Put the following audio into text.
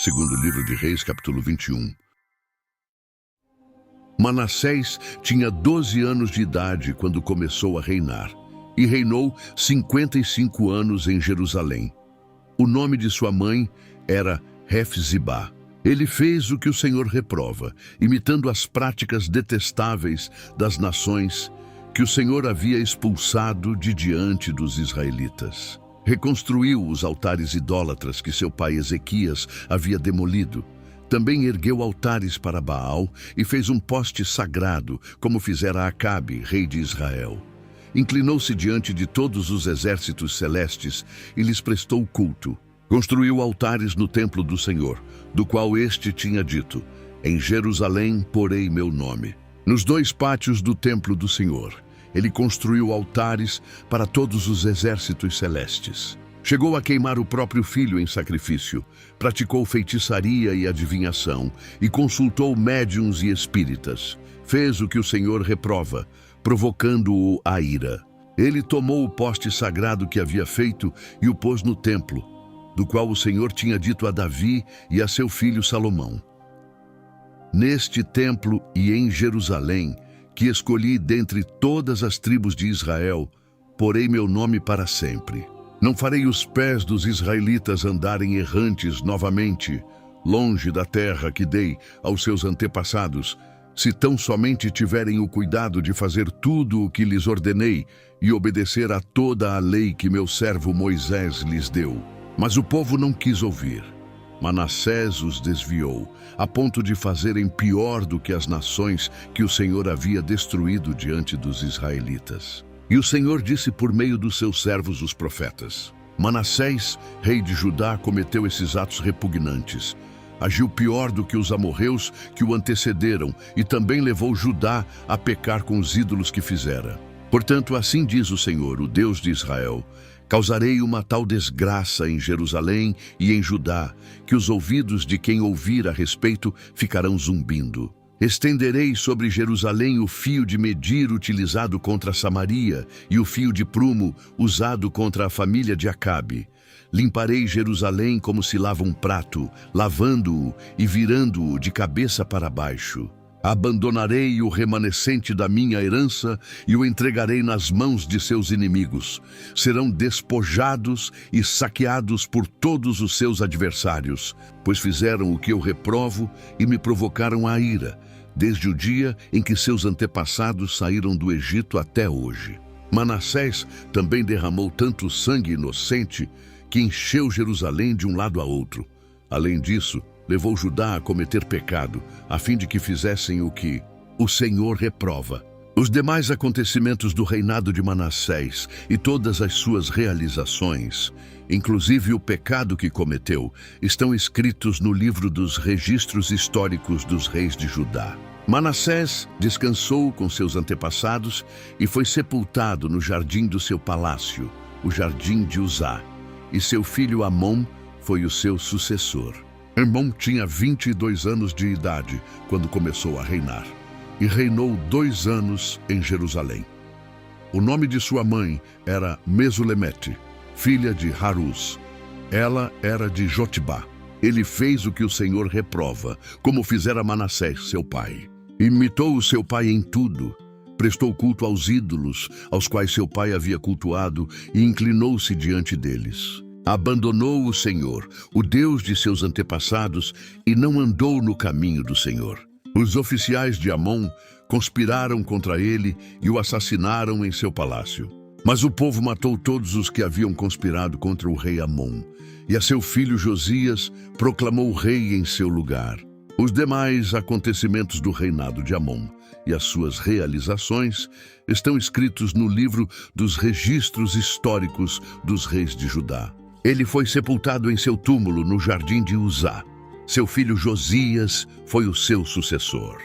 Segundo livro de Reis, capítulo 21. Manassés tinha 12 anos de idade quando começou a reinar, e reinou 55 anos em Jerusalém. O nome de sua mãe era Hefzibá. Ele fez o que o Senhor reprova, imitando as práticas detestáveis das nações que o Senhor havia expulsado de diante dos israelitas. Reconstruiu os altares idólatras que seu pai Ezequias havia demolido. Também ergueu altares para Baal e fez um poste sagrado, como fizera Acabe, rei de Israel. Inclinou-se diante de todos os exércitos celestes e lhes prestou culto. Construiu altares no templo do Senhor, do qual este tinha dito: em Jerusalém porei meu nome. Nos 2 pátios do templo do Senhor, ele construiu altares para todos os exércitos celestes. Chegou a queimar o próprio filho em sacrifício, praticou feitiçaria e adivinhação, e consultou médiuns e espíritas. Fez o que o Senhor reprova, provocando-o à ira. Ele tomou o poste sagrado que havia feito e o pôs no templo, do qual o Senhor tinha dito a Davi e a seu filho Salomão: neste templo e em Jerusalém, que escolhi dentre todas as tribos de Israel, porei meu nome para sempre. Não farei os pés dos israelitas andarem errantes novamente, longe da terra que dei aos seus antepassados, se tão somente tiverem o cuidado de fazer tudo o que lhes ordenei e obedecer a toda a lei que meu servo Moisés lhes deu. Mas o povo não quis ouvir. Manassés os desviou, a ponto de fazerem pior do que as nações que o Senhor havia destruído diante dos israelitas. E o Senhor disse por meio dos seus servos os profetas: Manassés, rei de Judá, cometeu esses atos repugnantes. Agiu pior do que os amorreus que o antecederam e também levou Judá a pecar com os ídolos que fizera. Portanto, assim diz o Senhor, o Deus de Israel: causarei uma tal desgraça em Jerusalém e em Judá, que os ouvidos de quem ouvir a respeito ficarão zumbindo. Estenderei sobre Jerusalém o fio de medir utilizado contra Samaria e o fio de prumo usado contra a família de Acabe. Limparei Jerusalém como se lava um prato, lavando-o e virando-o de cabeça para baixo. Abandonarei o remanescente da minha herança e o entregarei nas mãos de seus inimigos. Serão despojados e saqueados por todos os seus adversários, pois fizeram o que eu reprovo e me provocaram a ira, desde o dia em que seus antepassados saíram do Egito até hoje. Manassés também derramou tanto sangue inocente que encheu Jerusalém de um lado a outro. Além disso, levou Judá a cometer pecado, a fim de que fizessem o que o Senhor reprova. Os demais acontecimentos do reinado de Manassés e todas as suas realizações, inclusive o pecado que cometeu, estão escritos no livro dos registros históricos dos reis de Judá. Manassés descansou com seus antepassados e foi sepultado no jardim do seu palácio, o jardim de Uzá, e seu filho Amon foi o seu sucessor. Amon tinha 22 anos de idade quando começou a reinar, e reinou 2 anos em Jerusalém. O nome de sua mãe era Mesulemete, filha de Harus. Ela era de Jotibá. Ele fez o que o Senhor reprova, como fizera Manassés, seu pai. Imitou o seu pai em tudo. Prestou culto aos ídolos, aos quais seu pai havia cultuado, e inclinou-se diante deles. Abandonou o Senhor, o Deus de seus antepassados, e não andou no caminho do Senhor. Os oficiais de Amon conspiraram contra ele e o assassinaram em seu palácio. Mas o povo matou todos os que haviam conspirado contra o rei Amon, e a seu filho Josias proclamou rei em seu lugar. Os demais acontecimentos do reinado de Amon e as suas realizações estão escritos no livro dos registros históricos dos reis de Judá. Ele foi sepultado em seu túmulo no jardim de Uzá. Seu filho Josias foi o seu sucessor.